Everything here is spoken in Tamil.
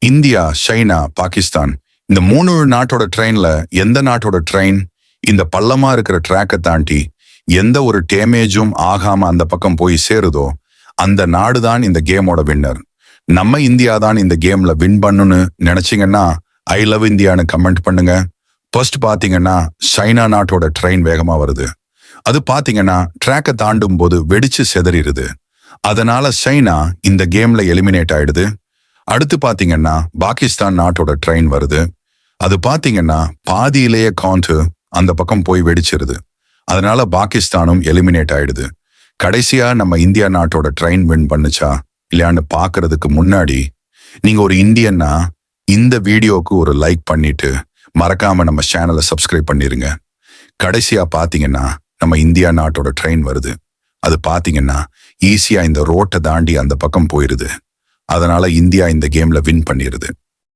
இந்தியா, சைனா, பாகிஸ்தான் இந்த 3 நாட்டோட ட்ரெயின்ல எந்த நாட்டோட ட்ரெயின் இந்த பள்ளமா இருக்கிற ட்ராக்கை தாண்டி எந்த ஒரு டேமேஜும் ஆகாம அந்த பக்கம் போய் சேருதோ அந்த நாடு தான் இந்த கேமோட வின்னர். நம்ம இந்தியா தான் இந்த கேம்ல வின் பண்ணுன்னு நினைச்சீங்கன்னா ஐ லவ் இந்தியான்னு கமெண்ட் பண்ணுங்க. ஃபர்ஸ்ட் பாத்தீங்கன்னா சைனா நாட்டோட ட்ரெயின் வேகமா வருது. அது பாத்தீங்கன்னா ட்ராக்கை தாண்டும் போது வெடிச்சு செதறிடுது. அதனால சைனா இந்த கேம்ல எலிமினேட் ஆயிடுது. அடுத்து பாத்தீங்கன்னா பாகிஸ்தான் நாட்டோட ட்ரெயின் வருது. அது பாத்தீங்கன்னா பாதியிலேயே காண்ட் அந்த பக்கம் போய் வெடிச்சிருது. அதனால பாகிஸ்தானும் எலிமினேட் ஆயிடுது. கடைசியா நம்ம இந்தியா நாட்டோட ட்ரெயின் வின் பண்ணுச்சா இல்லையான்னு பாக்குறதுக்கு முன்னாடி நீங்க ஒரு இந்தியன்னா இந்த வீடியோக்கு ஒரு லைக் பண்ணிட்டு மறக்காம நம்ம சேனலை சப்ஸ்கிரைப் பண்ணிருங்க. கடைசியா பாத்தீங்கன்னா நம்ம இந்தியா நாட்டோட ட்ரெயின் வருது. அது பாத்தீங்கன்னா ஈஸியா இந்த ரோட்டை தாண்டி அந்த பக்கம் போயிருது. அதனால இந்தியா இந்த கேம்ல வின் பண்ணிருது.